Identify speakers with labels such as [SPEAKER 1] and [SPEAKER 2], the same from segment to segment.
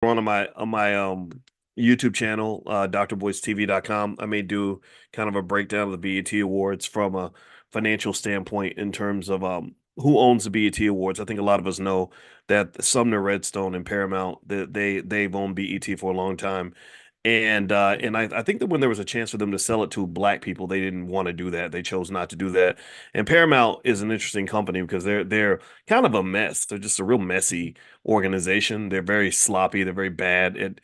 [SPEAKER 1] On my YouTube channel, drboycetv.com. I may do kind of a breakdown of the BET Awards from a financial standpoint in terms of who owns the BET Awards. I think a lot of us know that Sumner Redstone and Paramount that they've owned BET for a long time. And I think that when there was a chance for them to sell it to black people, they didn't want to do that. They chose not to do that. And Paramount is an interesting company because they're kind of a mess. They're just a real messy organization. They're very sloppy. They're very bad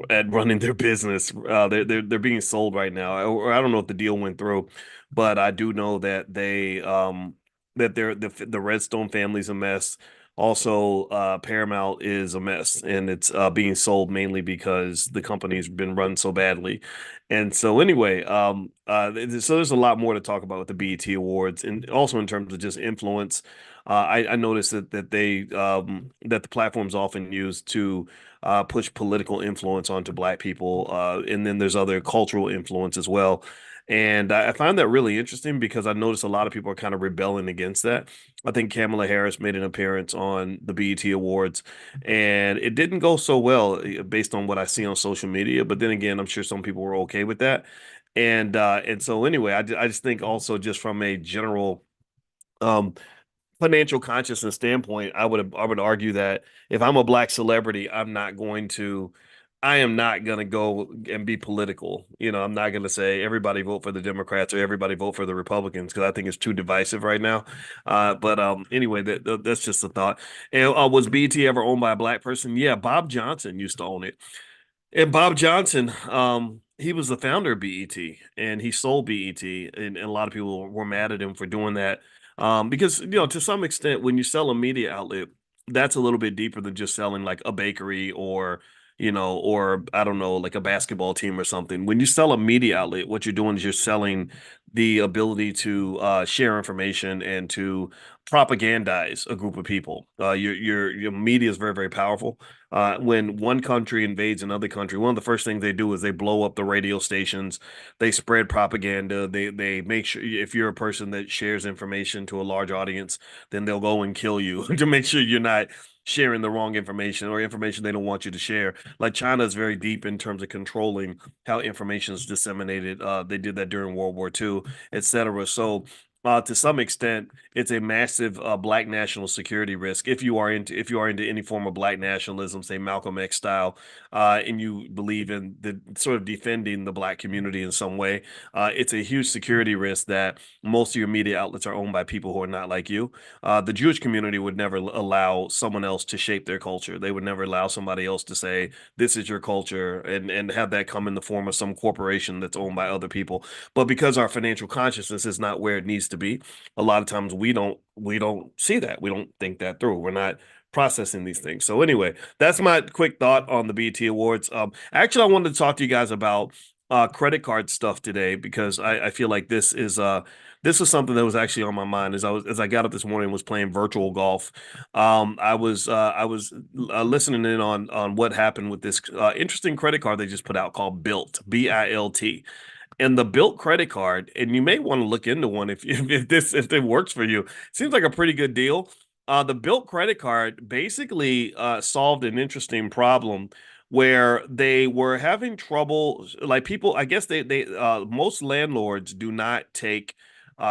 [SPEAKER 1] at running their business. They're being sold right now, or I don't know if the deal went through, but I do know that the Redstone family's a mess. Also, Paramount is a mess, and it's being sold mainly because the company's been run so badly. And so, anyway, so there's a lot more to talk about with the BET Awards, and also in terms of just influence. I noticed that the platforms often used to push political influence onto Black people, and then there's other cultural influence as well. And I find that really interesting because I noticed a lot of people are kind of rebelling against that. I think Kamala Harris made an appearance on the BET Awards, and it didn't go so well based on what I see on social media. But then again, I'm sure some people were okay with that. And so anyway, I just think also just from a general um, financial consciousness standpoint, I would argue that if I'm a black celebrity, I am not gonna go and be political. I'm not gonna say everybody vote for the Democrats or everybody vote for the Republicans because I think it's too divisive right now. But anyway, that's just a thought. And was BT ever owned by a black person? Yeah, Bob Johnson used to own it. And Bob Johnson, he was the founder of BET and he sold BET, and a lot of people were mad at him for doing that. Because, to some extent, when you sell a media outlet, that's a little bit deeper than just selling like a bakery or I don't know, like a basketball team or something. When you sell a media outlet, what you're doing is you're selling the ability to share information and to propagandize a group of people. Your media is very, very powerful. When one country invades another country, one of the first things they do is they blow up the radio stations. They spread propaganda. They make sure if you're a person that shares information to a large audience, then they'll go and kill you to make sure you're not sharing the wrong information or information they don't want you to share. Like China is very deep in terms of controlling how information is disseminated. They did that during World War II, etc. So to some extent, it's a massive black national security risk if you are into any form of black nationalism, say Malcolm X style, and you believe in the sort of defending the black community in some way. It's a huge security risk that most of your media outlets are owned by people who are not like you. The Jewish community would never allow someone else to shape their culture. They would never allow somebody else to say this is your culture and have that come in the form of some corporation that's owned by other people. But because our financial consciousness is not where it needs to be, a lot of times we don't see that. We don't think that through. We're not processing these things. So anyway, that's my quick thought on the BT Awards. Actually, I wanted to talk to you guys about credit card stuff today because I feel like this is something that was actually on my mind as I got up this morning and was playing virtual golf. I was listening in on what happened with this interesting credit card they just put out called Built, BILT. And the Built credit card, and you may want to look into one if it works for you. Seems like a pretty good deal. The Built credit card basically solved an interesting problem where they were having trouble. Like people, I guess they most landlords do not take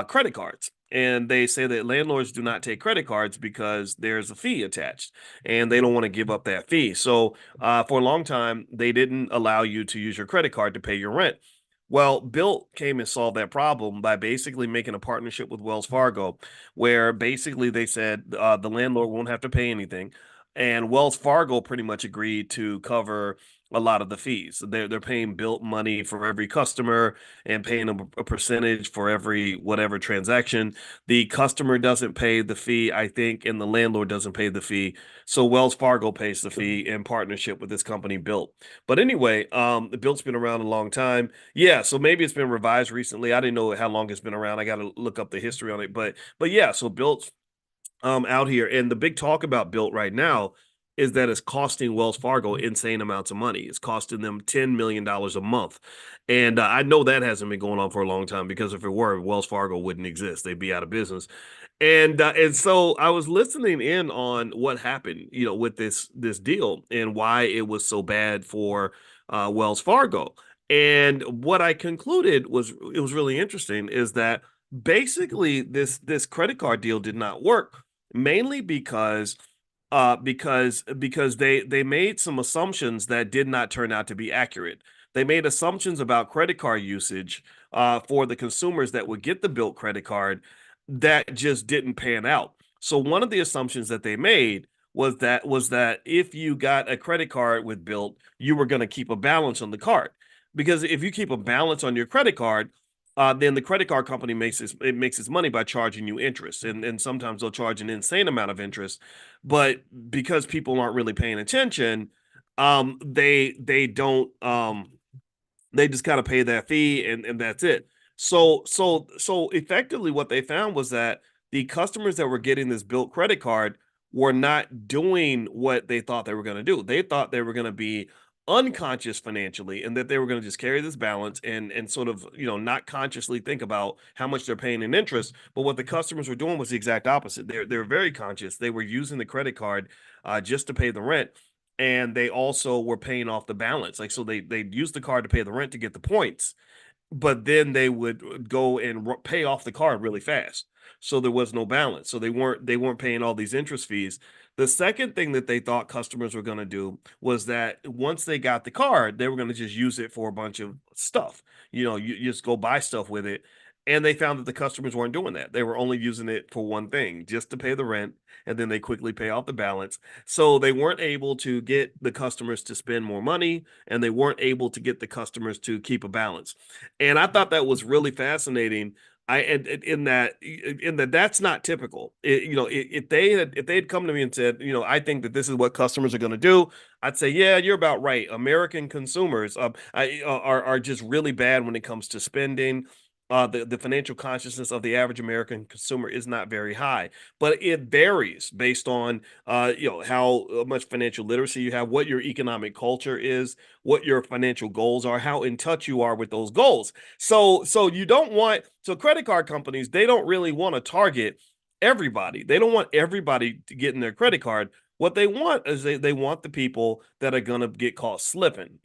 [SPEAKER 1] credit cards. And they say that landlords do not take credit cards because there's a fee attached and they don't want to give up that fee. So, for a long time, they didn't allow you to use your credit card to pay your rent. Well, Built came and solved that problem by basically making a partnership with Wells Fargo, where basically they said the landlord won't have to pay anything, and Wells Fargo pretty much agreed to cover a lot of the fees. They're paying Built money for every customer and paying a percentage for every whatever transaction. The customer doesn't pay the fee, I think, and the landlord doesn't pay the fee. So Wells Fargo pays the fee in partnership with this company Built. But anyway, the Built's been around a long time. Yeah, so maybe it's been revised recently. I didn't know how long it's been around. I got to look up the history on it. But yeah, so Built out here, and the big talk about Built right now. is that it's costing Wells Fargo insane amounts of money. It's costing them $10 million a month. And I know that hasn't been going on for a long time, because if it were, Wells Fargo wouldn't exist. They'd be out of business. And so I was listening in on what happened, with this deal and why it was so bad for Wells Fargo. And what I concluded was, it was really interesting, is that basically this credit card deal did not work, mainly because they made some assumptions that did not turn out to be accurate. They made assumptions about credit card usage for the consumers that would get the built credit card that just didn't pan out. So one of the assumptions that they made was that if you got a credit card with built, you were going to keep a balance on the card. Because if you keep a balance on your credit card, then the credit card company makes its money by charging you interest, and sometimes they'll charge an insane amount of interest. But because people aren't really paying attention, they don't they just kind of pay that fee, and that's it. So effectively what they found was that the customers that were getting this built credit card were not doing what they thought they were going to do. They thought they were going to be unconscious financially, and that they were going to just carry this balance and sort of, not consciously think about how much they're paying in interest. But what the customers were doing was the exact opposite. They're very conscious. They were using the credit card just to pay the rent, and they also were paying off the balance. Like, so they used the card to pay the rent to get the points, but then they would go and pay off the card really fast. So there was no balance. So they weren't paying all these interest fees. The second thing that they thought customers were going to do was that once they got the card, they were going to just use it for a bunch of stuff. You just go buy stuff with it. And they found that the customers weren't doing that. They were only using it for one thing, just to pay the rent, and then they quickly pay off the balance. So they weren't able to get the customers to spend more money, and they weren't able to get the customers to keep a balance. And I thought that was really fascinating. In that that's not typical. If they had come to me and said, I think that this is what customers are going to do, I'd say, yeah, you're about right. American consumers are just really bad when it comes to spending. The financial consciousness of the average American consumer is not very high, but it varies based on how much financial literacy you have, what your economic culture is, what your financial goals are, how in touch you are with those goals. So you don't want, so credit card companies, they don't really want to target everybody. They don't want everybody to get in their credit card. What they want is they want the people that are gonna get caught slipping.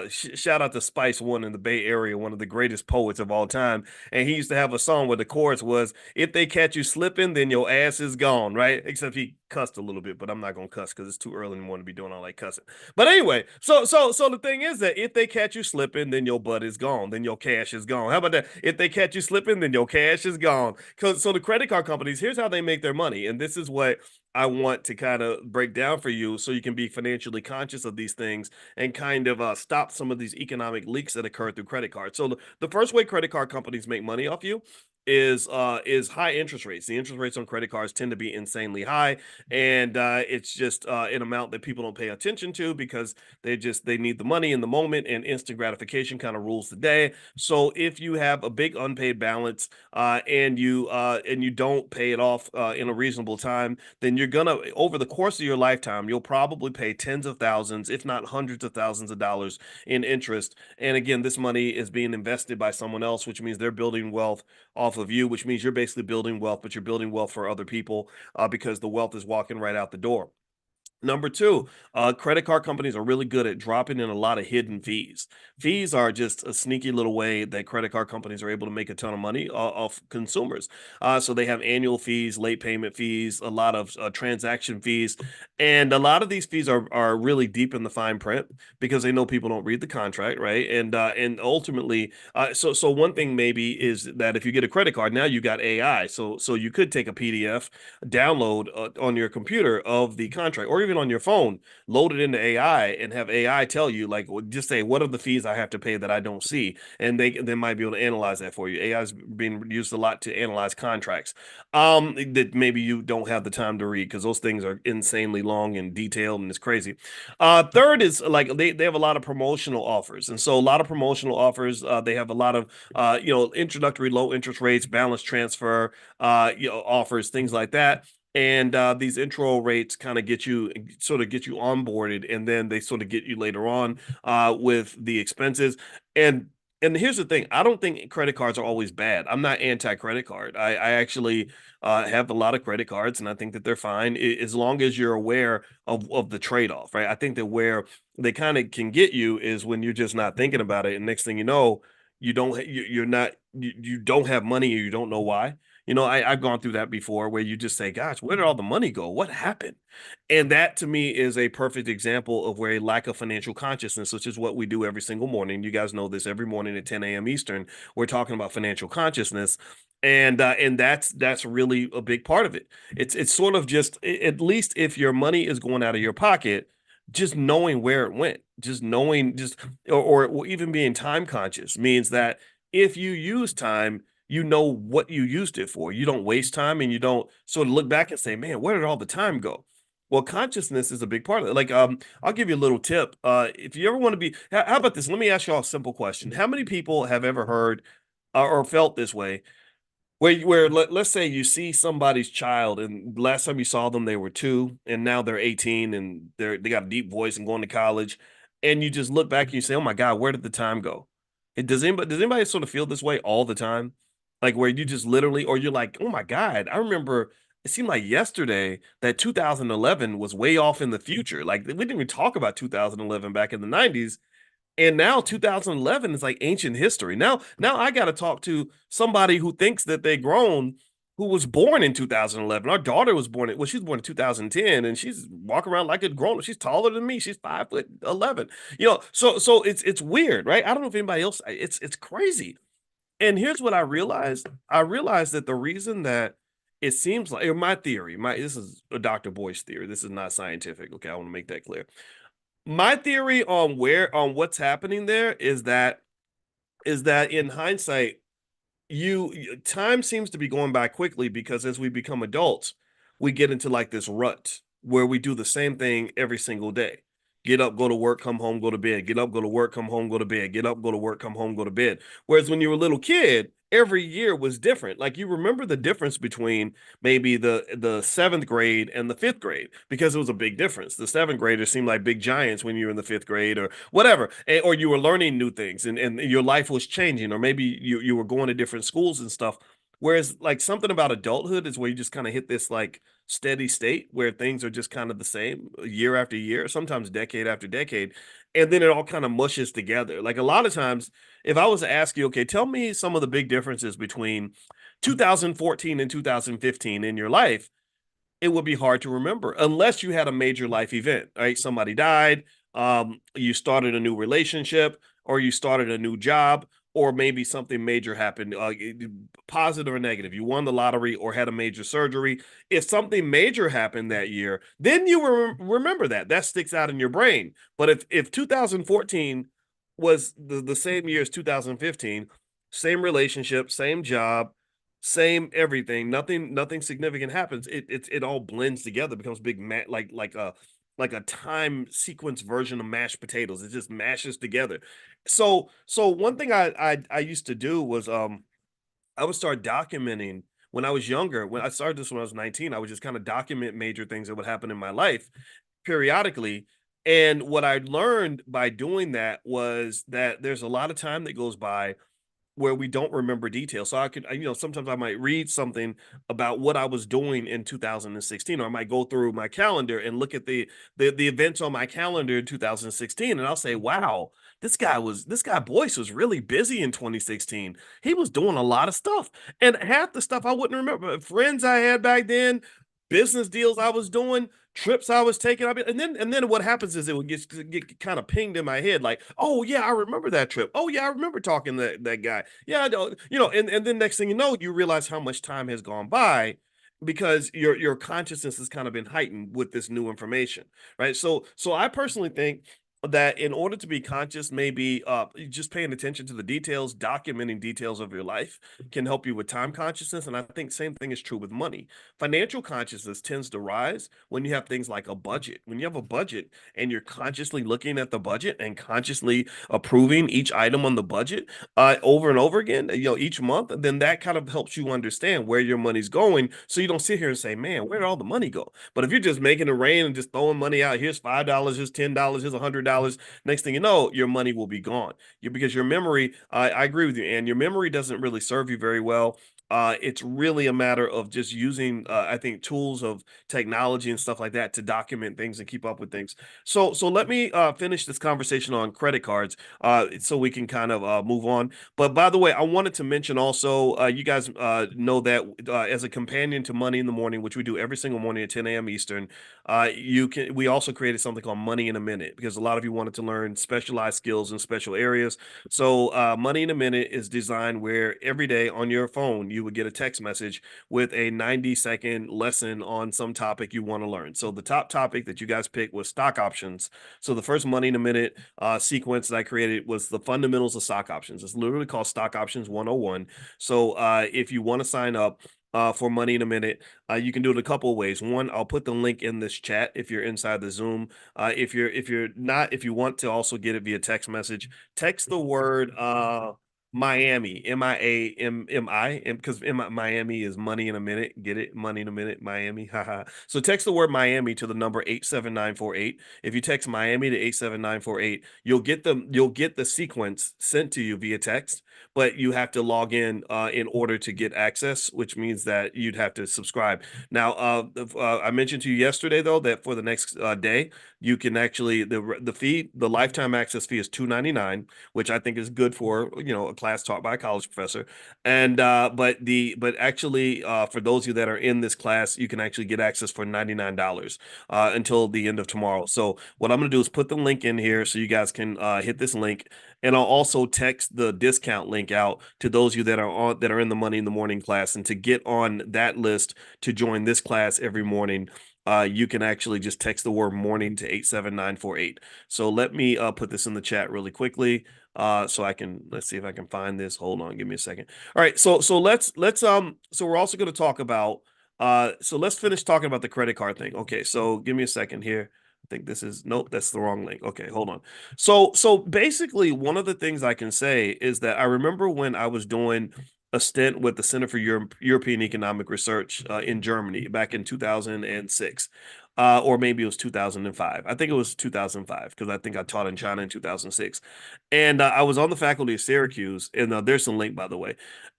[SPEAKER 1] Shout out to Spice One in the Bay Area, one of the greatest poets of all time. And he used to have a song where the chorus was, "If they catch you slipping, then your ass is gone," right? Except he cussed a little bit, but I'm not gonna cuss because it's too early in the morning to be doing all that cussing. But anyway, so the thing is that if they catch you slipping, then your butt is gone, then your cash is gone. How about that? If they catch you slipping, then your cash is gone. So the credit card companies, here's how they make their money, and this is what I want to kind of break down for you, so you can be financially conscious of these things and kind of stop some of these economic leaks that occur through credit cards. So the first way credit card companies make money off you is high interest rates. The interest rates on credit cards tend to be insanely high, and it's just an amount that people don't pay attention to, because they need the money in the moment, and instant gratification kind of rules the day. So if you have a big unpaid balance, and you don't pay it off in a reasonable time, then you're gonna, over the course of your lifetime, you'll probably pay tens of thousands, if not hundreds of thousands of dollars in interest. And again, this money is being invested by someone else, which means they're building wealth off of you, which means you're basically building wealth, but you're building wealth for other people, because the wealth is walking right out the door. Number two, credit card companies are really good at dropping in a lot of hidden fees. Fees are just a sneaky little way that credit card companies are able to make a ton of money off consumers. So they have annual fees, late payment fees, a lot of transaction fees, and a lot of these fees are really deep in the fine print, because they know people don't read the contract, right? And ultimately, so one thing maybe is that if you get a credit card, now you got AI. So you could take a PDF, download on your computer of the contract, or even on your phone, load it into AI and have AI tell you, like, just say, what are the fees I have to pay that I don't see? And they might be able to analyze that for you. AI is being used a lot to analyze contracts that maybe you don't have the time to read, because those things are insanely long and detailed, and it's crazy. Third is, like, they have a lot of promotional offers. And so a lot of promotional offers, they have a lot of introductory low interest rates, balance transfer offers, things like that. and these intro rates kind of get you onboarded, and then they sort of get you later on with the expenses. and and here's the thing, I don't think credit cards are always bad. I'm not anti credit card. I actually have a lot of credit cards, and I think that they're fine as long as you're aware of the trade-off, right? I think that where they kind of can get you is when you're just not thinking about it, and next thing you know, you're not you don't have money, or you don't know why. I've gone through that before, where you just say, "Gosh, where did all the money go? What happened?" And that to me is a perfect example of where a lack of financial consciousness, which is what we do every single morning. You guys know this, every morning at 10 a.m. Eastern, we're talking about financial consciousness. And that's really a big part of it. It's sort of just at least if your money is going out of your pocket, just knowing where it went, just knowing just or even being time conscious means that if you use time, you know what you used it for. You don't waste time, and you don't sort of look back and say, "Man, where did all the time go?" Well, consciousness is a big part of it. Like, I'll give you a little tip. If you ever want to be, how about this? Let me ask you all a simple question. How many people have ever heard or felt this way? Let's say you see somebody's child, and last time you saw them they were 2, and now they're 18, and they got a deep voice and going to college, and you just look back and you say, "Oh my God, where did the time go?" Does anybody sort of feel this way all the time? Like, where you just literally, or you're like, "Oh my God, I remember it seemed like yesterday that 2011 was way off in the future." Like, we didn't even talk about 2011 back in the 90s, and now 2011 is like ancient history. Now I got to talk to somebody who thinks that they grown, who was born in 2011. Our daughter was born she was born in 2010, and she's walking around like a grown. She's taller than me. She's 5'11". So it's weird, right? I don't know if anybody else. It's crazy. And here's what I realized. I realized that the reason that it seems like, or my theory, my this is a Dr. Boyce theory. This is not scientific. Okay, I want to make that clear. My theory on what's happening there is that in hindsight, time seems to be going by quickly, because as we become adults, we get into like this rut where we do the same thing every single day. Get up, go to work, come home, go to bed. Get up, go to work, come home, go to bed. Get up, go to work, come home, go to bed. Whereas when you were a little kid, every year was different. Like, you remember the difference between maybe the seventh grade and the fifth grade, because it was a big difference. The seventh graders seemed like big giants when you were in the fifth grade, or whatever, or you were learning new things, and your life was changing, or maybe you were going to different schools and stuff. Whereas, like, something about adulthood is where you just kind of hit this like steady state where things are just kind of the same year after year, sometimes decade after decade, and then it all kind of mushes together. Like, a lot of times, if I was to ask you, okay, tell me some of the big differences between 2014 and 2015 in your life, it would be hard to remember unless you had a major life event, right? Somebody died, you started a new relationship, or you started a new job, or maybe something major happened, positive or negative. You won the lottery or had a major surgery. If something major happened that year, then you remember that sticks out in your brain. But if 2014 was the same year as 2015, same relationship, same job, same everything, nothing significant happens, it all blends together, becomes big like a time sequence version of mashed potatoes. It just mashes together. So one thing I used to do was, I would start documenting when I was younger. When I started this when I was 19, I would just kind of document major things that would happen in my life periodically. And what I learned by doing that was that there's a lot of time that goes by where we don't remember details. So sometimes I might read something about what I was doing in 2016, or I might go through my calendar and look at the events on my calendar in 2016, and I'll say, "Wow, this guy Boyce was really busy in 2016. He was doing a lot of stuff, and half the stuff I wouldn't remember. Friends I had back then, business deals I was doing, trips I was taking. And then what happens is it would get kind of pinged in my head, like, "Oh yeah, I remember that trip. Oh yeah, I remember talking to that guy. Yeah, I don't, and then next thing you know, you realize how much time has gone by, because your consciousness has kind of been heightened with this new information, right? So I personally think that in order to be conscious, maybe just paying attention to the details, documenting details of your life can help you with time consciousness. And I think same thing is true with money. Financial consciousness tends to rise when you have things like a budget. When you have a budget and you're consciously looking at the budget and consciously approving each item on the budget over and over again, each month, then that kind of helps you understand where your money's going. So you don't sit here and say, man, where did all the money go? But if you're just making it rain and just throwing money out, here's $5, here's $10, here's $100. Next thing you know, your money will be gone. Because your memory, I agree with you, and your memory doesn't really serve you very well. It's really a matter of just using, I think, tools of technology and stuff like that to document things and keep up with things. So let me finish this conversation on credit cards, so we can kind of move on. But by the way, I wanted to mention also, you guys know that as a companion to Money in the Morning, which we do every single morning at 10 a.m. Eastern, we also created something called Money in a Minute because a lot of you wanted to learn specialized skills in special areas. So Money in a Minute is designed where every day on your phone you would get a text message with a 90-second lesson on some topic you want to learn. So the top topic that you guys picked was stock options. So the first Money in a Minute sequence that I created was the fundamentals of stock options. It's literally called Stock Options 101. So if you want to sign up for Money in a Minute, you can do it a couple of ways. One, I'll put the link in this chat if you're inside the Zoom. If you're not, if you want to also get it via text message, text the word Miami, Miami, because Miami is money in a minute. Get it? Money in a minute, Miami. Haha. So text the word Miami to the number 87948. If you text Miami to 87948, you'll get the sequence sent to you via text, but you have to log in order to get access, which means that you'd have to subscribe. Now, I mentioned to you yesterday though that for the next day, you can actually the lifetime access fee is $2.99, which I think is good for a class taught by a college professor. And but actually for those of you that are in this class, you can actually get access for $99 until the end of tomorrow. So what I'm going to do is put the link in here so you guys can hit this link, and I'll also text the discount link out to those of you that are in the Money in the Morning class, and to get on that list to join this class every morning. You can actually just text the word morning to 87948. So let me put this in the chat really quickly. So let's see if I can find this. Hold on, give me a second. All right, so so we're also going to talk about so let's finish talking about the credit card thing. Okay, so give me a second here. I think this is nope, that's the wrong link. Okay, hold on. So basically, one of the things I can say is that I remember when I was doing a stint with the Center for European Economic Research in Germany back in 2006. Or maybe it was 2005. I think it was 2005 because I think I taught in China in 2006. And I was on the faculty of Syracuse, and there's some link, by the way.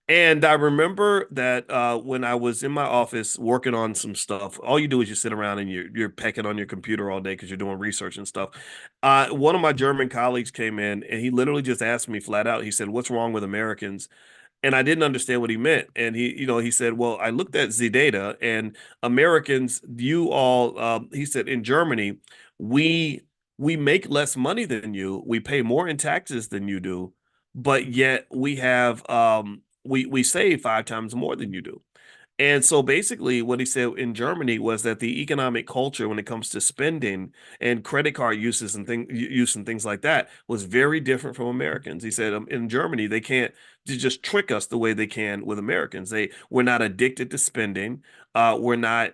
[SPEAKER 1] And I remember that when I was in my office working on some stuff, all you do is you sit around and you're pecking on your computer all day because you're doing research and stuff. One of my German colleagues came in and he literally just asked me flat out. He said, "What's wrong with Americans?" And I didn't understand what he meant. And he said, "Well, I looked at the data, and Americans, you all," he said, "in Germany, we we make less money than you, we pay more in taxes than you do, but yet we save 5 times more than you do." And so basically, what he said in Germany was that the economic culture, when it comes to spending and credit card use and things like that, was very different from Americans. He said in Germany they can't just trick us the way they can with Americans. We're not addicted to spending. We're not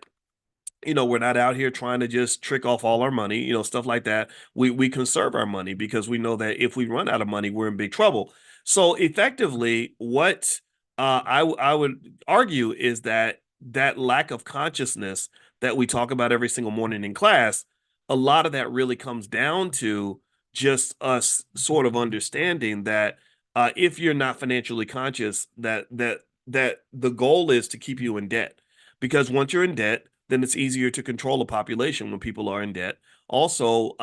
[SPEAKER 1] out here trying to just trick off all our money, stuff like that. We conserve our money because we know that if we run out of money, we're in big trouble. So effectively, what I would argue is that lack of consciousness that we talk about every single morning in class, a lot of that really comes down to just us sort of understanding that if you're not financially conscious, that the goal is to keep you in debt, because once you're in debt, then it's easier to control a population when people are in debt. Also,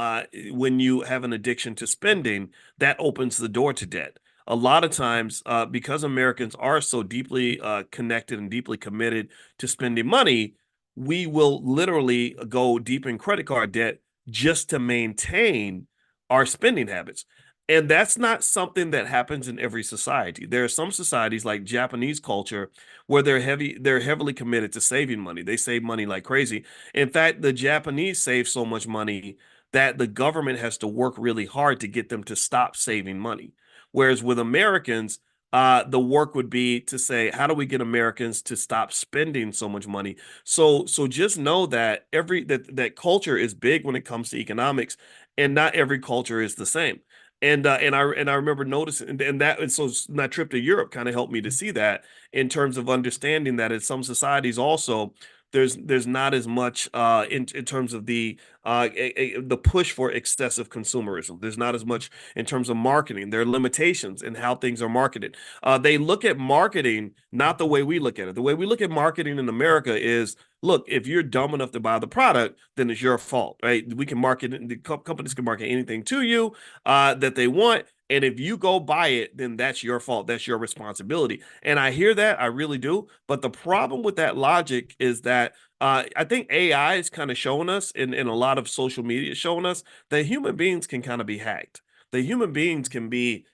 [SPEAKER 1] when you have an addiction to spending, that opens the door to debt. A lot of times, because Americans are so deeply connected and deeply committed to spending money, we will literally go deep in credit card debt just to maintain our spending habits. And that's not something that happens in every society. There are some societies like Japanese culture where they're heavily committed to saving money. They save money like crazy. In fact, the Japanese save so much money that the government has to work really hard to get them to stop saving money. Whereas with Americans, the work would be to say, how do we get Americans to stop spending so much money? So just know that that culture is big when it comes to economics, and not every culture is the same. And I remember noticing, and so my trip to Europe kind of helped me to see that in terms of understanding that in some societies also there's not as much in terms of the push for excessive consumerism. There's not as much in terms of marketing. There are limitations in how things are marketed. They look at marketing not the way we look at it. The way we look at marketing in America is, look, if you're dumb enough to buy the product, then it's your fault, right? We can market it, the companies can market anything to you that they want. And if you go buy it, then that's your fault. That's your responsibility. And I hear that, I really do. But the problem with that logic is that I think AI is kind of showing us, and a lot of social media is showing us that human beings can kind of be hacked. The human beings can be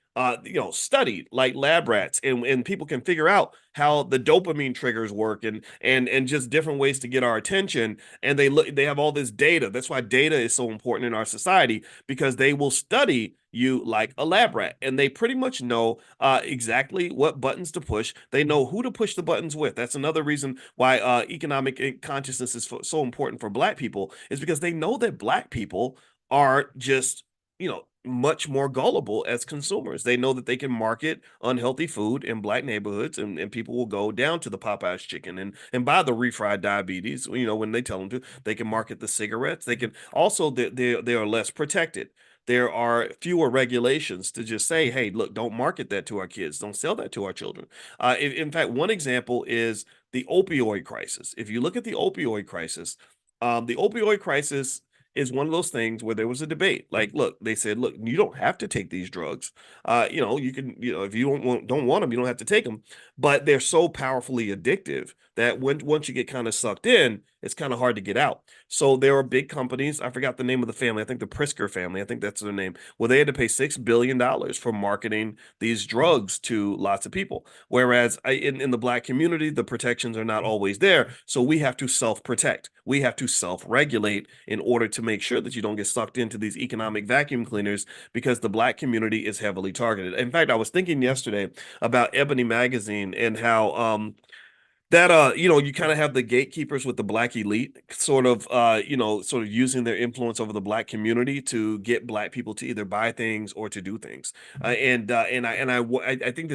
[SPEAKER 1] studied like lab rats, and people can figure out how the dopamine triggers work, and just different ways to get our attention. And they have all this data. That's why data is so important in our society, because they will study you like a lab rat, and they pretty much know exactly what buttons to push. They know who to push the buttons with. That's another reason why economic consciousness is so important for Black people, is because they know that Black people are just much more gullible as consumers. They know that they can market unhealthy food in Black neighborhoods, and people will go down to the Popeyes chicken and buy the refried diabetes. When they tell them to, they can market the cigarettes. They can also, they are less protected. There are fewer regulations to just say, hey, look, don't market that to our kids. Don't sell that to our children. In fact, one example is the opioid crisis. If you look at the opioid crisis is one of those things where there was a debate. Like, look, they said, look, you don't have to take these drugs. You can, if you don't want them, you don't have to take them. But they're so powerfully addictive that once you get kind of sucked in, it's kind of hard to get out. So there are big companies. I forgot the name of the family. I think the Prisker family. I think that's their name. Well, they had to pay $6 billion for marketing these drugs to lots of people. Whereas in the Black community, the protections are not always there. So we have to self-protect. We have to self-regulate in order to make sure that you don't get sucked into these economic vacuum cleaners, because the Black community is heavily targeted. In fact, I was thinking yesterday about Ebony Magazine and how that you kind of have the gatekeepers with the Black elite sort of using their influence over the Black community to get Black people to either buy things or to do things. I think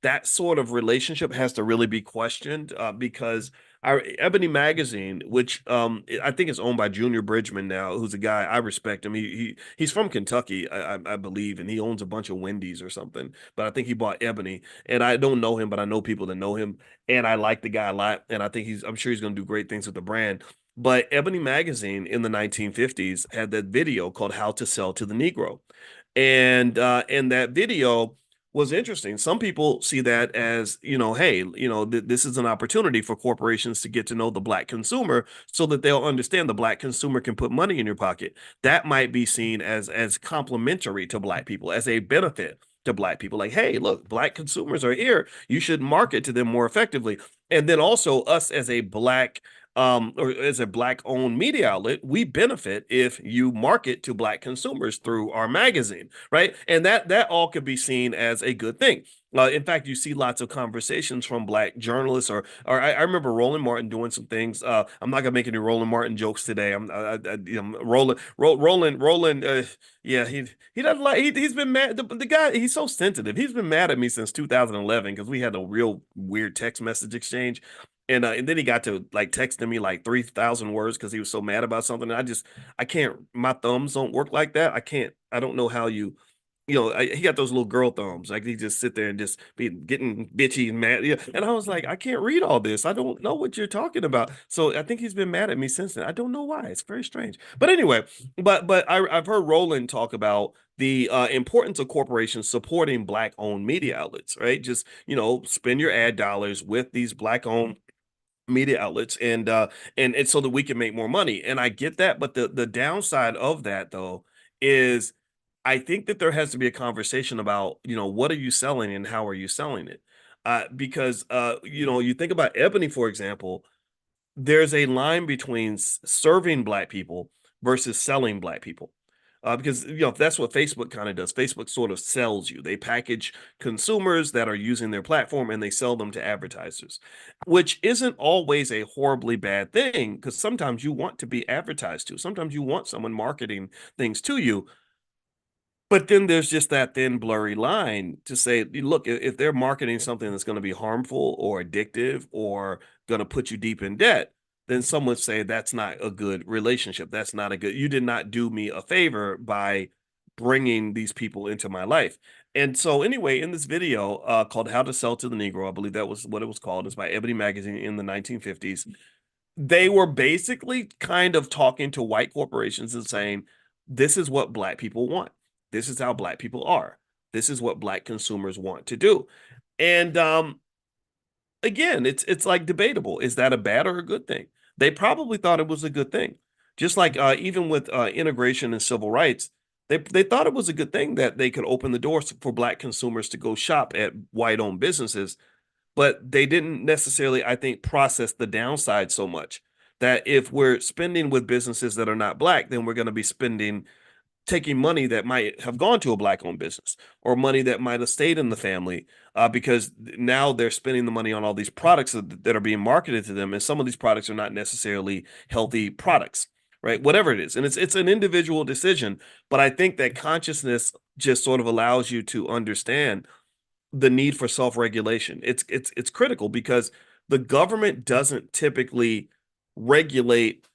[SPEAKER 1] that sort of relationship has to really be questioned, because our Ebony Magazine, which I think is owned by Junior Bridgman now, who's a guy I respect him. He's from Kentucky, I believe, and he owns a bunch of Wendy's or something. But I think he bought Ebony, and I don't know him, but I know people that know him, and I like the guy a lot, and I'm sure he's going to do great things with the brand. But Ebony Magazine in the 1950s had that video called "How to Sell to the Negro," and that video was interesting. Some people see that as, hey, this is an opportunity for corporations to get to know the Black consumer so that they'll understand the Black consumer can put money in your pocket. That might be seen as complementary to Black people, as a benefit to Black people. Like, hey, look, Black consumers are here. You should market to them more effectively. And then also us as a Black or as a Black owned media outlet, we benefit if you market to Black consumers through our magazine, right? And that all could be seen as a good thing. In fact, you see lots of conversations from Black journalists, or I remember Roland Martin doing some things. I'm not gonna make any Roland Martin jokes today. Roland. Yeah, he doesn't like he's been mad. The guy, he's so sensitive. He's been mad at me since 2011 because we had a real weird text message exchange. And then he got to like texting me like 3,000 words because he was so mad about something. I can't, my thumbs don't work like that. I don't know how he got those little girl thumbs. Like he just sit there and just be getting bitchy and mad. Yeah. And I was like, I can't read all this. I don't know what you're talking about. So I think he's been mad at me since then. I don't know why. It's very strange. But anyway, but I've heard Roland talk about the importance of corporations supporting Black owned media outlets, right? Just, spend your ad dollars with these Black owned media outlets, and so that we can make more money. And I get that, but the downside of that though is I think that there has to be a conversation about, what are you selling and how are you selling it? Because you think about Ebony, for example, there's a line between serving Black people versus selling black people. Because that's what Facebook kind of does. Facebook sort of sells you. They package consumers that are using their platform and they sell them to advertisers, which isn't always a horribly bad thing because sometimes you want to be advertised to. Sometimes you want someone marketing things to you. But then there's just that thin, blurry line to say, look, if they're marketing something that's going to be harmful or addictive or going to put you deep in debt, then some would say that's not a good relationship. That's not a good, you did not do me a favor by bringing these people into my life. And so, anyway, in this video called How to Sell to the Negro, I believe that was what it was called. It's by Ebony Magazine in the 1950s. They were basically kind of talking to white corporations and saying, this is what black people want. This is how black people are. This is what black consumers want to do. And again, it's like debatable. Is that a bad or a good thing? They probably thought it was a good thing. Just like even with integration and civil rights, they thought it was a good thing that they could open the doors for black consumers to go shop at white-owned businesses, but they didn't necessarily, I think, process the downside so much that if we're spending with businesses that are not black, then we're going to be spending taking money that might have gone to a black owned business or money that might have stayed in the family because now they're spending the money on all these products that are being marketed to them. And some of these products are not necessarily healthy products, right? Whatever it is. And it's an individual decision. But I think that consciousness just sort of allows you to understand the need for self-regulation. It's critical because the government doesn't typically regulate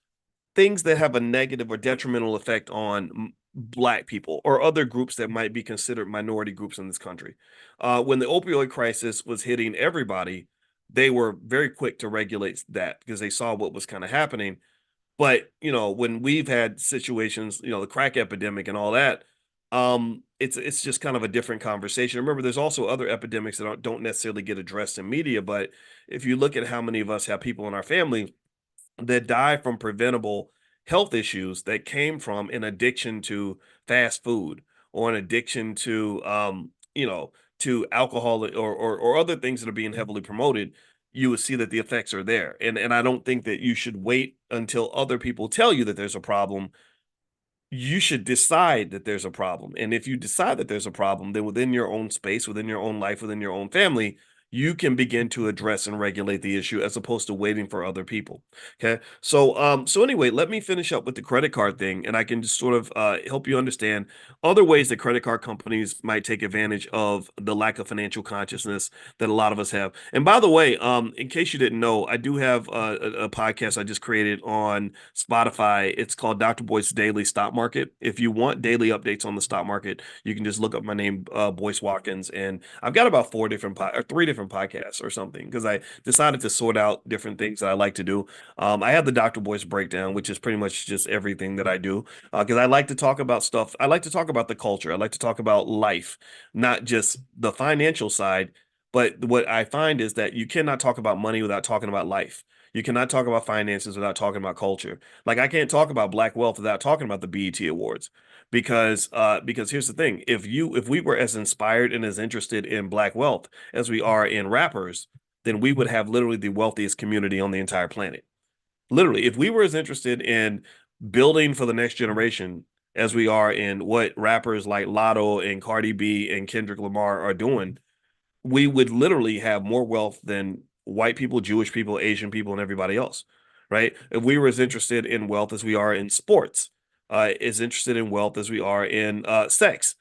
[SPEAKER 1] things that have a negative or detrimental effect on black people or other groups that might be considered minority groups in this country. When the opioid crisis was hitting everybody, they were very quick to regulate that because they saw what was kind of happening. But when we've had situations, the crack epidemic and all that, it's just kind of a different conversation. Remember, there's also other epidemics that don't necessarily get addressed in media. But if you look at how many of us have people in our family that die from preventable health issues that came from an addiction to fast food or an addiction to to alcohol or other things that are being heavily promoted, you would see that the effects are there. And I don't think that you should wait until other people tell you that there's a problem. You should decide that there's a problem. And if you decide that there's a problem, then within your own space, within your own life, within your own family, you can begin to address and regulate the issue as opposed to waiting for other people. Okay. So anyway, let me finish up with the credit card thing, and I can just sort of help you understand other ways that credit card companies might take advantage of the lack of financial consciousness that a lot of us have. And by the way, in case you didn't know, I do have a podcast I just created on Spotify. It's called Dr. Boyce Daily Stock Market. If you want daily updates on the stock market, you can just look up my name, Boyce Watkins, and I've got about or three different podcasts or something because I decided to sort out different things that I like to do. I have the Dr. Boyce breakdown, which is pretty much just everything that I do because I like to talk about stuff. I like to talk about the culture. I like to talk about life, not just the financial side. But what I find is that you cannot talk about money without talking about life. You cannot talk about finances without talking about culture. Like I can't talk about black wealth without talking about the BET Awards because here's the thing. If we were as inspired and as interested in black wealth as we are in rappers, then we would have literally the wealthiest community on the entire planet. Literally, if we were as interested in building for the next generation as we are in what rappers like Lotto and Cardi B and Kendrick Lamar are doing, we would literally have more wealth than white people, Jewish people, Asian people, and everybody else, right? If we were as interested in wealth as we are in sports, as interested in wealth as we are in sex,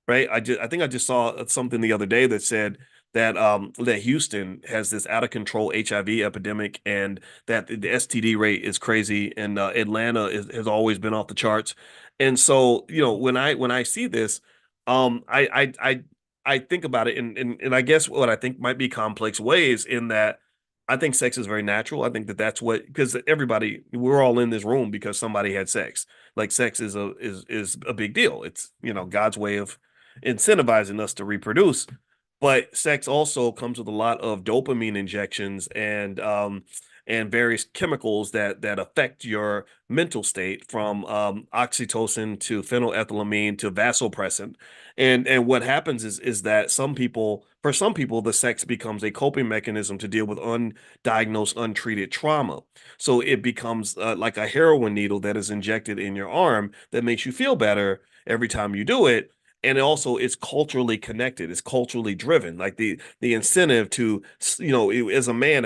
[SPEAKER 1] right? I think I just saw something the other day that said that Houston has this out of control HIV epidemic and that the STD rate is crazy and Atlanta has always been off the charts. And so, when I see this, I think about it and I guess what I think might be complex ways in that I think sex is very natural. I think that that's what because we're all in this room because somebody had sex. Like sex is a big deal. It's God's way of incentivizing us to reproduce. But sex also comes with a lot of dopamine injections and various chemicals that affect your mental state, from oxytocin to phenylethylamine to vasopressin. And what happens is that for some people, the sex becomes a coping mechanism to deal with undiagnosed, untreated trauma. So it becomes like a heroin needle that is injected in your arm that makes you feel better every time you do it. And it also is culturally connected. It's culturally driven. Like the incentive to, as a man,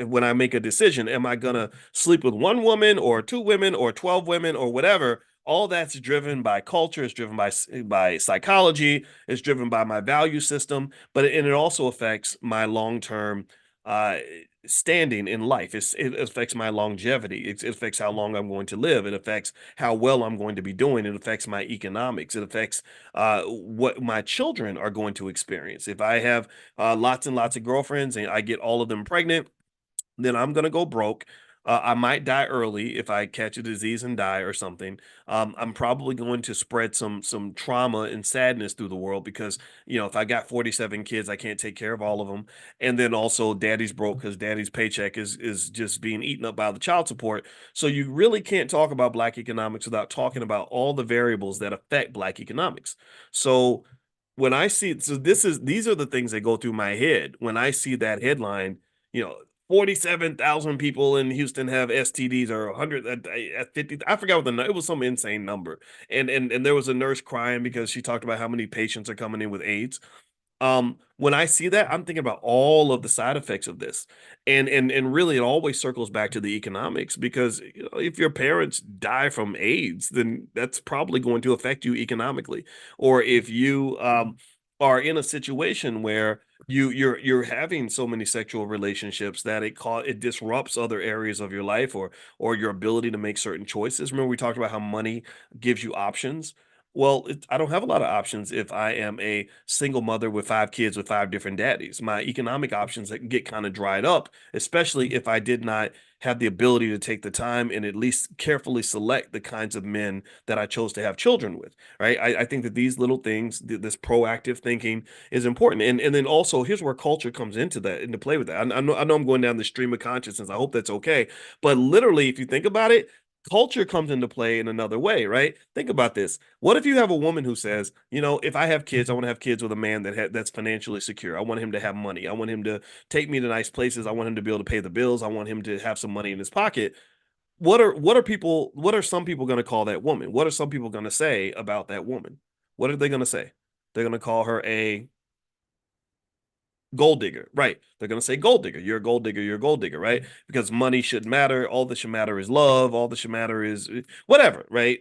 [SPEAKER 1] when I make a decision, am I gonna sleep with one woman or two women or 12 women or whatever? All that's driven by culture. It's driven by psychology. It's driven by my value system. And it also affects my long term uh, standing in life. It affects my longevity. It affects how long I'm going to live. It affects how well I'm going to be doing. It affects my economics. It affects what my children are going to experience. If I have lots and lots of girlfriends and I get all of them pregnant, then I'm gonna go broke. I might die early if I catch a disease and die or something. I'm probably going to spread some trauma and sadness through the world because if I got 47 kids, I can't take care of all of them. And then also, daddy's broke because daddy's paycheck is just being eaten up by the child support. So you really can't talk about Black economics without talking about all the variables that affect Black economics. So when I see, so these are the things that go through my head when I see that headline. You know, 47,000 people in Houston have STDs, or 100 at 50. I forgot what it was, some insane number. And there was a nurse crying because she talked about how many patients are coming in with AIDS. When I see that, I'm thinking about all of the side effects of this. And really it always circles back to the economics, because if your parents die from AIDS, then that's probably going to affect you economically. Or if you are in a situation where you're having so many sexual relationships that it disrupts other areas of your life, or your ability to make certain choices. Remember, we talked about how money gives you options. Well, I don't have a lot of options if I am a single mother with five kids with five different daddies. My economic options that get kind of dried up, especially if I did not have the ability to take the time and at least carefully select the kinds of men that I chose to have children with. Right? I think that these little things, this proactive thinking, is important. And then also, here's where culture comes into play with that. I know I'm going down the stream of consciousness. I hope that's okay. But literally, if you think about it, culture comes into play in another way, right? Think about this. What if you have a woman who says, if I have kids, I want to have kids with a man that's financially secure. I want him to have money. I want him to take me to nice places. I want him to be able to pay the bills. I want him to have some money in his pocket. What are some people going to call that woman? What are some people going to say about that woman? What are they going to say? They're going to call her a gold digger, right? They're going to say gold digger. You're a gold digger. You're a gold digger, right? Because money should matter. All that should matter is love. All that should matter is whatever, right?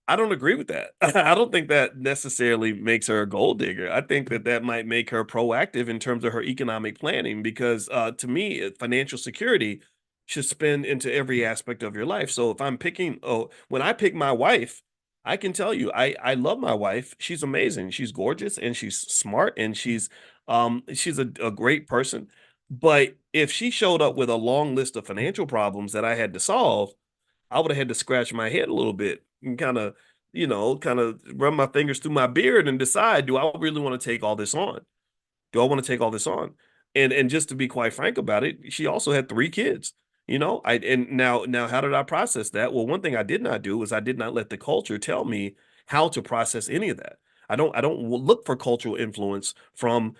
[SPEAKER 1] I don't agree with that. I don't think that necessarily makes her a gold digger. I think that that might make her proactive in terms of her economic planning, because to me, financial security should spin into every aspect of your life. So if when I pick my wife, I can tell you, I love my wife. She's amazing. She's gorgeous and she's smart and she's a great person. But if she showed up with a long list of financial problems that I had to solve, I would have had to scratch my head a little bit and kind of run my fingers through my beard and decide, do I really want to take all this on? Do I want to take all this on? And just to be quite frank about it, she also had three kids. And now how did I process that? Well, one thing I did not do was I did not let the culture tell me how to process any of that. I don't look for cultural influence from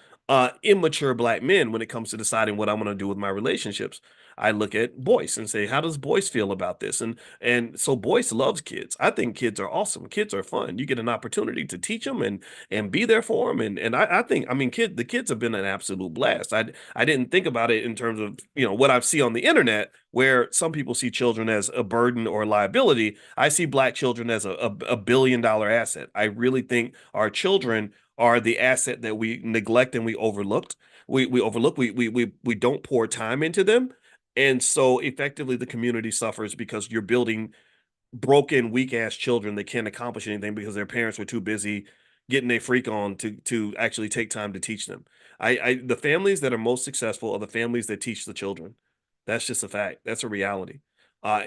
[SPEAKER 1] immature Black men when it comes to deciding what I want to do with my relationships. I look at Boyce and say, how does Boyce feel about this? And so Boyce loves kids. I think kids are awesome. Kids are fun. You get an opportunity to teach them and be there for them. And I think, I mean, the kids have been an absolute blast. I didn't think about it in terms of, what I see on the internet, where some people see children as a burden or a liability. I see Black children as a billion-dollar asset. I really think our children are the asset that we neglect and we overlooked. We overlook. We don't pour time into them. And so effectively the community suffers because you're building broken, weak ass children that can't accomplish anything because their parents were too busy getting a freak on to actually take time to teach them. The families that are most successful are the families that teach the children. That's just a fact. That's a reality.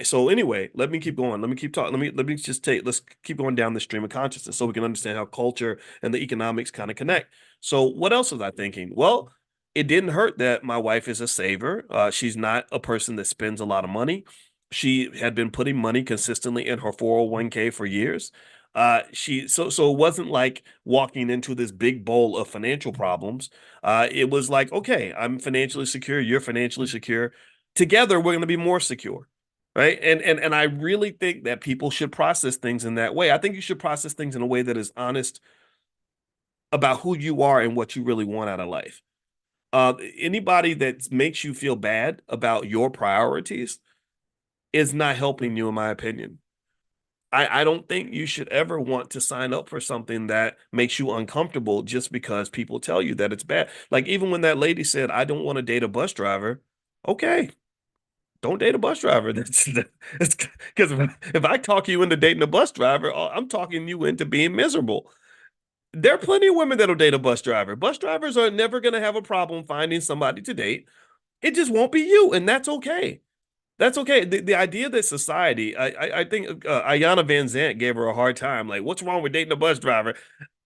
[SPEAKER 1] So anyway, let me keep going. Let me keep talking. Let me just take. Let's keep going down the stream of consciousness so we can understand how culture and the economics kind of connect. So what else was I thinking? Well, it didn't hurt that my wife is a saver. She's not a person that spends a lot of money. She had been putting money consistently in her 401k for years. So it wasn't like walking into this big bowl of financial problems. It was like, okay, I'm financially secure, you're financially secure. Together, we're going to be more secure. Right. And I really think that people should process things in that way. I think you should process things in a way that is honest about who you are and what you really want out of life. Anybody that makes you feel bad about your priorities is not helping you, in my opinion. I don't think you should ever want to sign up for something that makes you uncomfortable just because people tell you that it's bad. Like even when that lady said, I don't want to date a bus driver. Okay, don't date a bus driver. That's because if I talk you into dating a bus driver, I'm talking you into being miserable. There are plenty of women that'll date a bus driver. Bus drivers are never going to have a problem finding somebody to date. It just won't be you, and that's okay. That's okay. The idea that society, I think Ayana Van Zant gave her a hard time. Like, what's wrong with dating a bus driver?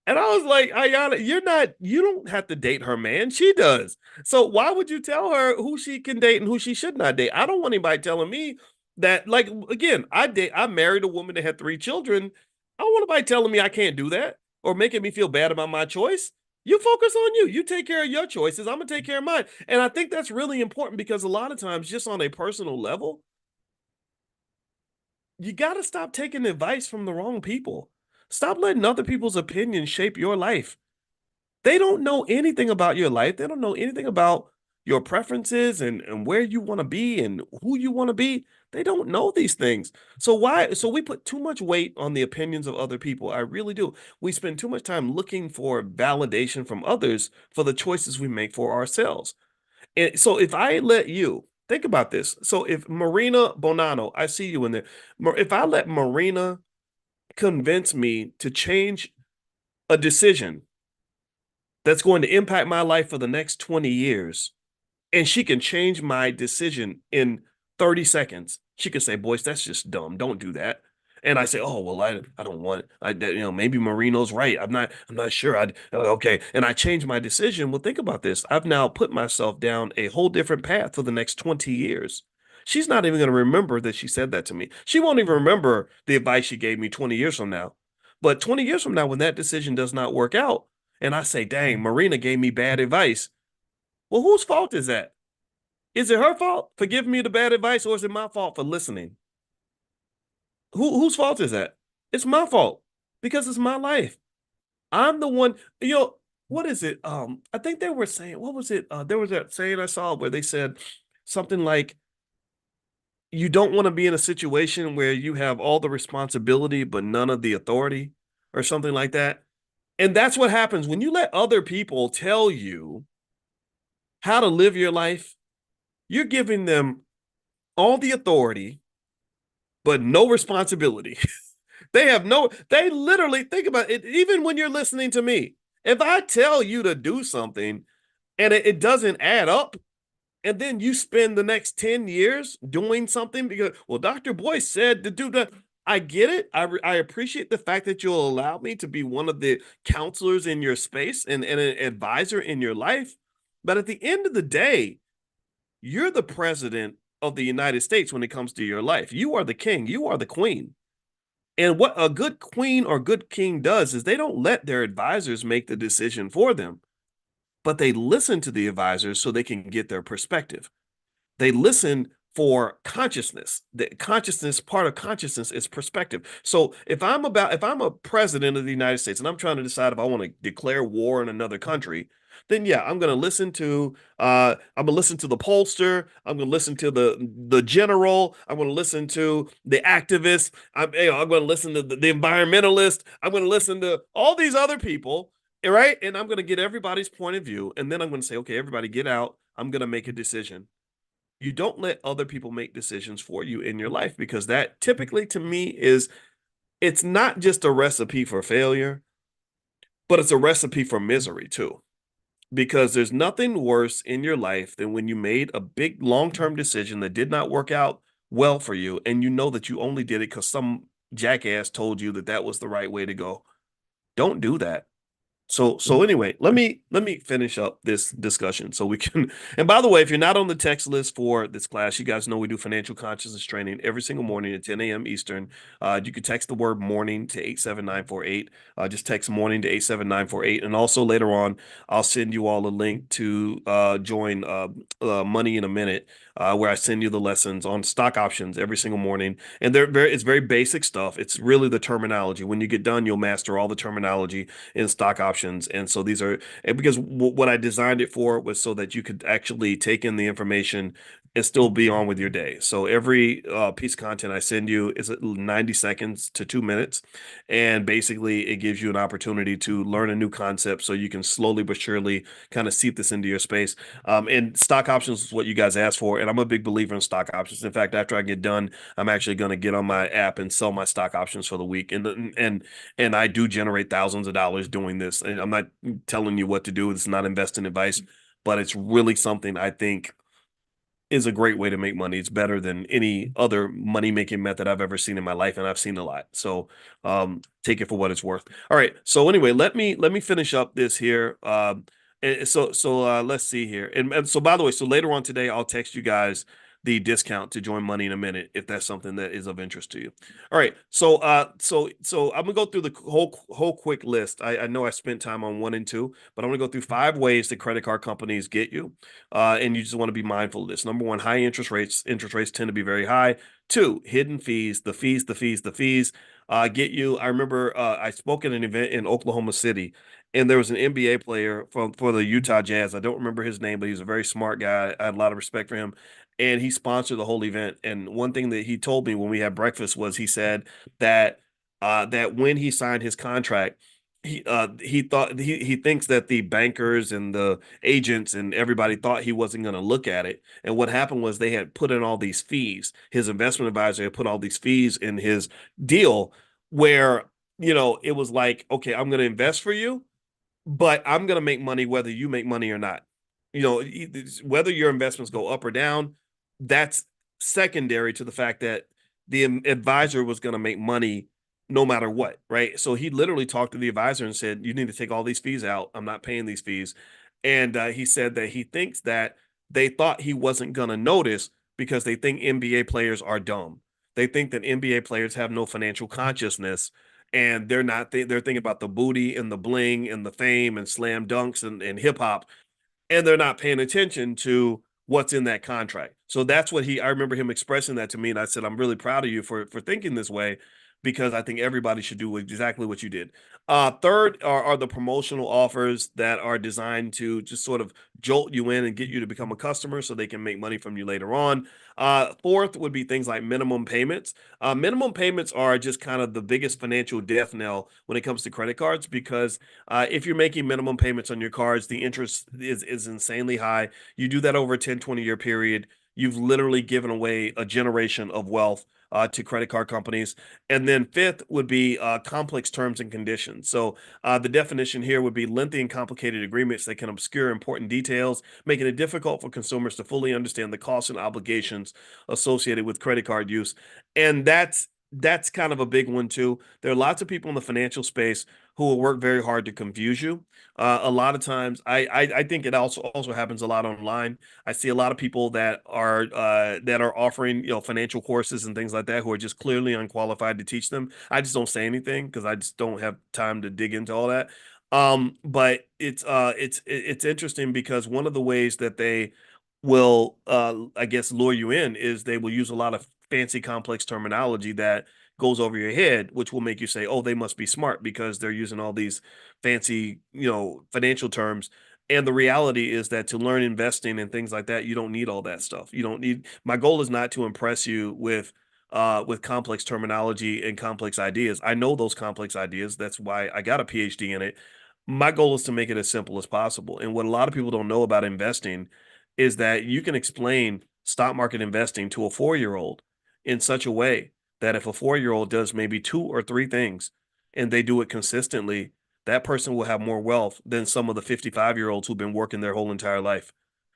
[SPEAKER 1] And I was like, Ayana, you don't have to date her man. She does. So why would you tell her who she can date and who she should not date? I don't want anybody telling me that, like, again, I married a woman that had 3 children. I don't want anybody telling me I can't do that or making me feel bad about my choice. You focus on you. You take care of your choices. I'm gonna take care of mine. And I think that's really important because a lot of times, just on a personal level, you got to stop taking advice from the wrong people. Stop letting other people's opinions shape your life. They don't know anything about your life. They don't know anything about your preferences and where you want to be and who you want to be. They don't know these things. So why? So we put too much weight on the opinions of other people. I really do. We spend too much time looking for validation from others for the choices we make for ourselves. And so if I let you think about this, so if Marina Bonanno, I see you in there. If I let Marina convince me to change a decision that's going to impact my life for the next 20 years, and she can change my decision in 30 seconds. She could say, Boyce, that's just dumb. Don't do that. And I say, oh, well, I don't want it. Maybe Marino's right. I'm not sure. Okay. And I change my decision. Well, think about this. I've now put myself down a whole different path for the next 20 years. She's not even going to remember that she said that to me. She won't even remember the advice she gave me 20 years from now. But 20 years from now, when that decision does not work out, and I say, dang, Marina gave me bad advice. Well, whose fault is that? Is it her fault for giving me the bad advice, or is it my fault for listening? Whose fault is that? It's my fault because it's my life. I'm the one, what is it? I think they were saying, what was it? There was that saying I saw where they said something like, you don't want to be in a situation where you have all the responsibility but none of the authority, or something like that. And that's what happens when you let other people tell you how to live your life. You're giving them all the authority but no responsibility. They literally think about it. Even when you're listening to me, if I tell you to do something and it doesn't add up, and then you spend the next 10 years doing something because, well, Dr. Boyce said to do that. I get it. I appreciate the fact that you'll allow me to be one of the counselors in your space and an advisor in your life. But at the end of the day, you're the president of the United States when it comes to your life. You are the king, you are the queen. And what a good queen or good king does is they don't let their advisors make the decision for them, but they listen to the advisors so they can get their perspective. They listen for consciousness. The consciousness, part of consciousness is perspective. So if I'm a president of the United States and I'm trying to decide if I want to declare war in another country, then yeah, I'm gonna listen to the pollster, I'm gonna listen to the general, I'm gonna listen to the activist, I'm gonna listen to the environmentalist, I'm gonna listen to all these other people, right? And I'm gonna get everybody's point of view, and then I'm gonna say, okay, everybody get out. I'm gonna make a decision. You don't let other people make decisions for you in your life because that typically to me is it's not just a recipe for failure, but it's a recipe for misery too. Because there's nothing worse in your life than when you made a big long-term decision that did not work out well for you, and you know that you only did it because some jackass told you that that was the right way to go. Don't do that. So anyway, let me finish up this discussion so we can. And by the way, if you're not on the text list for this class, you guys know we do financial consciousness training every single morning at 10 a.m. Eastern. You can text the word morning to 87948. Just text morning to 87948. And also later on, I'll send you all a link to join Money in a Minute, where I send you the lessons on stock options every single morning. And it's very basic stuff. It's really the terminology. When you get done, you'll master all the terminology in stock options. And so these are, and because what I designed it for was so that you could actually take in the information and still be on with your day. So every piece of content I send you is 90 seconds to 2 minutes. And basically, it gives you an opportunity to learn a new concept so you can slowly but surely kind of seep this into your space. And stock options is what you guys asked for. And I'm a big believer in stock options. In fact, after I get done, I'm actually going to get on my app and sell my stock options for the week. And I do generate thousands of dollars doing this. And I'm not telling you what to do. It's not investing advice, but it's really something I think is a great way to make money. It's better than any other money making method I've ever seen in my life, and I've seen a lot. So take it for what it's worth. All right. So anyway, let me finish up this here. Let's see here. And so by the way, so later on today, I'll text you guys the discount to join Money in a Minute if that's something that is of interest to you. All right. So I'm gonna go through the whole quick list. I know I spent time on one and two, but I'm gonna go through 5 ways that credit card companies get you. And you just want to be mindful of this. Number one, high interest rates. Interest rates tend to be very high. Two, hidden fees. The fees get you. I remember I spoke at an event in Oklahoma City, and there was an NBA player for the Utah Jazz. I don't remember his name, but he was a very smart guy. I had a lot of respect for him, and he sponsored the whole event. And one thing that he told me when we had breakfast was he said that that when he signed his contract, he thought he thinks that the bankers and the agents and everybody thought he wasn't going to look at it. And what happened was they had put in all these fees. His investment advisor had put all these fees in his deal where, it was like, okay, I'm going to invest for you, but I'm going to make money whether you make money or not. Whether your investments go up or down, that's secondary to the fact that the advisor was going to make money no matter what, right? So he literally talked to the advisor and said, "You need to take all these fees out. I'm not paying these fees." And he said that he thinks that they thought he wasn't going to notice because they think NBA players are dumb. They think that NBA players have no financial consciousness, and they're not. They're thinking about the booty and the bling and the fame and slam dunks and hip hop, and they're not paying attention to what's in that contract. So that's what I remember him expressing that to me. And I said, I'm really proud of you for thinking this way, because I think everybody should do exactly what you did. Third are the promotional offers that are designed to just sort of jolt you in and get you to become a customer so they can make money from you later on. Fourth would be things like minimum payments. Minimum payments are just kind of the biggest financial death knell when it comes to credit cards, because if you're making minimum payments on your cards, the interest is insanely high. You do that over a 10, 20-year period. You've literally given away a generation of wealth to credit card companies. And then fifth would be complex terms and conditions. So the definition here would be lengthy and complicated agreements that can obscure important details, making it difficult for consumers to fully understand the costs and obligations associated with credit card use. And that's kind of a big one too. There are lots of people in the financial space who will work very hard to confuse you. A lot of times, I think it also happens a lot online. I see a lot of people that are offering financial courses and things like that who are just clearly unqualified to teach them. I just don't say anything because I just don't have time to dig into all that. But it's interesting because one of the ways that they will I guess lure you in is they will use a lot of fancy complex terminology that goes over your head, which will make you say, "Oh, they must be smart because they're using all these fancy, financial terms." And the reality is that to learn investing and things like that, you don't need all that stuff. You don't need. My goal is not to impress you with complex terminology and complex ideas. I know those complex ideas. That's why I got a PhD in it. My goal is to make it as simple as possible. And what a lot of people don't know about investing is that you can explain stock market investing to a 4-year-old in such a way that if a 4-year-old does maybe two or three things and they do it consistently, that person will have more wealth than some of the 55-year-olds who've been working their whole entire life.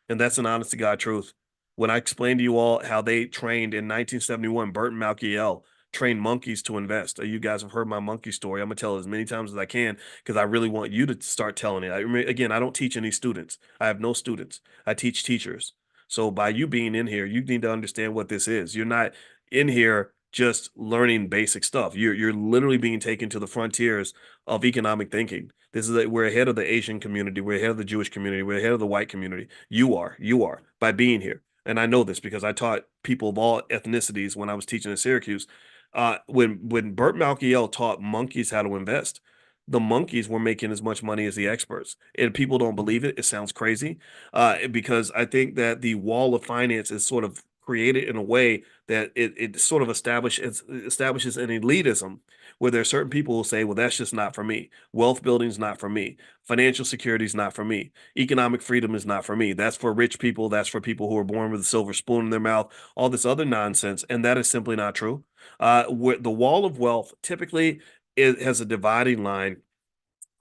[SPEAKER 1] And that's an honest to God truth. when I explained to you all how they trained in 1971, Burton Malkiel trained monkeys to invest. You guys have heard my monkey story. I'm gonna tell it as many times as I can because I really want you to start telling it. Again, I don't teach any students. I have no students. I teach teachers. So by you being in here, you need to understand what this is. You're not in here just learning basic stuff. You're literally being taken to the frontiers of economic thinking. We're ahead of the Asian community, we're ahead of the Jewish community, we're ahead of the white community. You are by being here. And I know this because I taught people of all ethnicities when I was teaching in Syracuse. When Burt Malkiel taught monkeys how to invest, the monkeys were making as much money as the experts. And people don't believe it. It sounds crazy because I think that the wall of finance is sort of created in a way that it sort of establishes an elitism where there are certain people who say, well, that's just not for me. Wealth building is not for me. Financial security is not for me. Economic freedom is not for me. That's for rich people. That's for people who are born with a silver spoon in their mouth, all this other nonsense. And that is simply not true. Where the wall of wealth typically has a dividing line.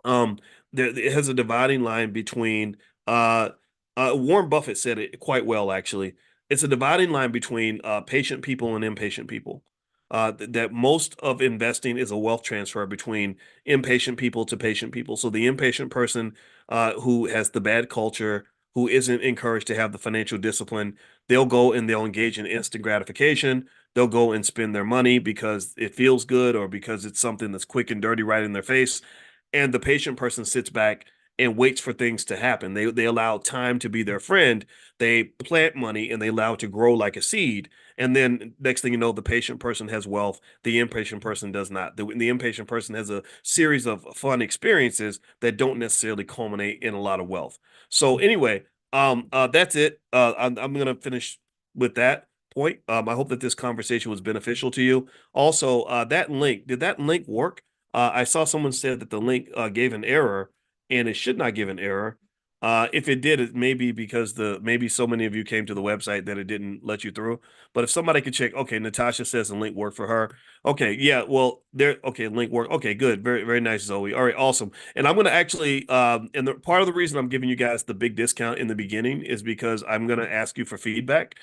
[SPEAKER 1] Um, it has a dividing line between Warren Buffett said it quite well, actually. It's a dividing line between patient people and impatient people. That most of investing is a wealth transfer between impatient people to patient people. So the impatient person who has the bad culture, who isn't encouraged to have the financial discipline, they'll go and they'll engage in instant gratification. They'll go and spend their money because it feels good or because it's something that's quick and dirty right in their face. And the patient person sits back and waits for things to happen. They allow time to be their friend. They plant money and they allow it to grow like a seed. And then next thing you know, the patient person has wealth. The impatient person does not. The impatient person has a series of fun experiences that don't necessarily culminate in a lot of wealth. So anyway, that's it. I'm going to finish with that point. I hope that this conversation was beneficial to you. Also, that link, did that link work? I saw someone said that the link gave an error, and it should not give an error. If it did, it may be because maybe so many of you came to the website that it didn't let you through. But if somebody could check, okay, Natasha says the link worked for her. Okay, yeah, well, there, okay, link worked. Okay, good, very, very nice, Zoe. All right, awesome. And I'm going to actually, and part of the reason I'm giving you guys the big discount in the beginning is because I'm going to ask you for feedback,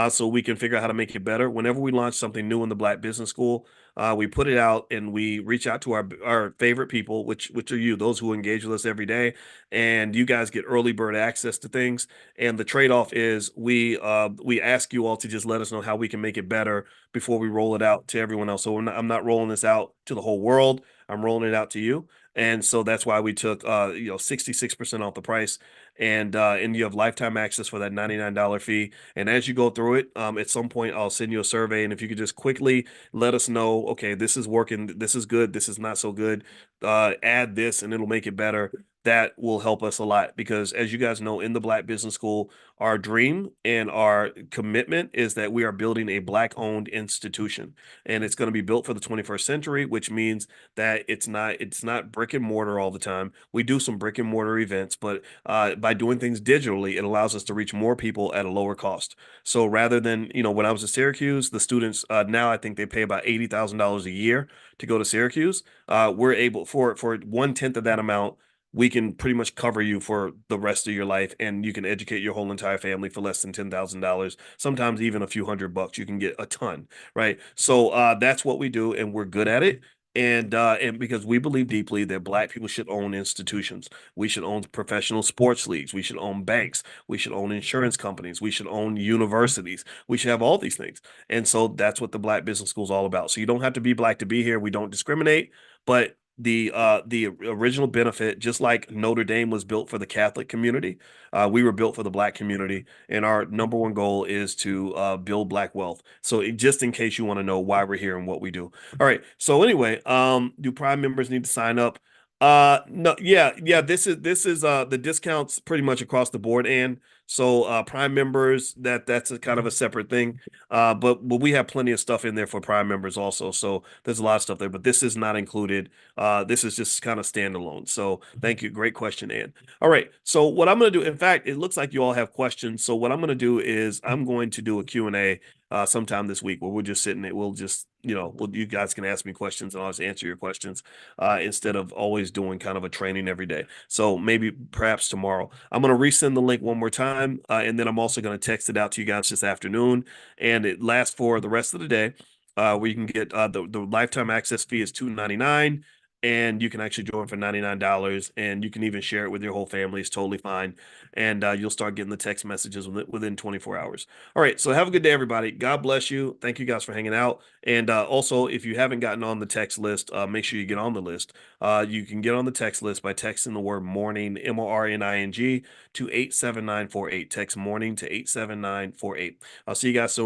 [SPEAKER 1] so we can figure out how to make it better. Whenever we launch something new in the Black Business School, we put it out and we reach out to our favorite people, which are you, those who engage with us every day, and you guys get early bird access to things. And the trade off is we ask you all to just let us know how we can make it better before we roll it out to everyone else. So I'm not rolling this out to the whole world. I'm rolling it out to you. And so that's why we took 66% off the price, and you have lifetime access for that $99 fee. And as you go through it, at some point I'll send you a survey, and if you could just quickly let us know, okay, this is working, this is good, this is not so good, add this and it'll make it better. That will help us a lot because, as you guys know, in the Black Business School, our dream and our commitment is that we are building a Black-owned institution, and it's going to be built for the 21st century, which means that it's not brick and mortar all the time. We do some brick and mortar events, but by doing things digitally, it allows us to reach more people at a lower cost. So rather than, when I was at Syracuse, the students now I think they pay about $80,000 a year to go to Syracuse. We're able for 1/10 of that amount, we can pretty much cover you for the rest of your life, and you can educate your whole entire family for less than $10,000. Sometimes even a few $100 you can get a ton, right? So that's what we do, and we're good at it. And because we believe deeply that Black people should own institutions, we should own professional sports leagues, we should own banks, we should own insurance companies, we should own universities, we should have all these things. And so that's what the Black Business School is all about. So you don't have to be Black to be here. We don't discriminate, but the original benefit, just like Notre Dame was built for the Catholic community, we were built for the Black community, and our number one goal is to build Black wealth. So just in case you want to know why we're here and what we do. All right. So anyway, do Prime members need to sign up? No, yeah. This is the discounts pretty much across the board, and so Prime members, that's a kind of a separate thing. But we have plenty of stuff in there for Prime members also. So there's a lot of stuff there, but this is not included. This is just kind of standalone. So thank you. Great question, Ann. All right. So what I'm going to do, in fact, it looks like you all have questions. So what I'm going to do is I'm going to do a Q&A sometime this week where we'll just sit in it. We'll just, you guys can ask me questions and I'll just answer your questions instead of always doing kind of a training every day. So maybe perhaps tomorrow. I'm going to resend the link one more time. time, and then I'm also going to text it out to you guys this afternoon, and it lasts for the rest of the day. Where you can get the lifetime access fee is $2.99, and you can actually join for $99, and you can even share it with your whole family. It's totally fine, and you'll start getting the text messages within 24 hours. All right, so have a good day, everybody. God bless you. Thank you guys for hanging out. And also, if you haven't gotten on the text list, make sure you get on the list. You can get on the text list by texting the word morning, MORNING, to 87948. Text morning to 87948. I'll see you guys soon.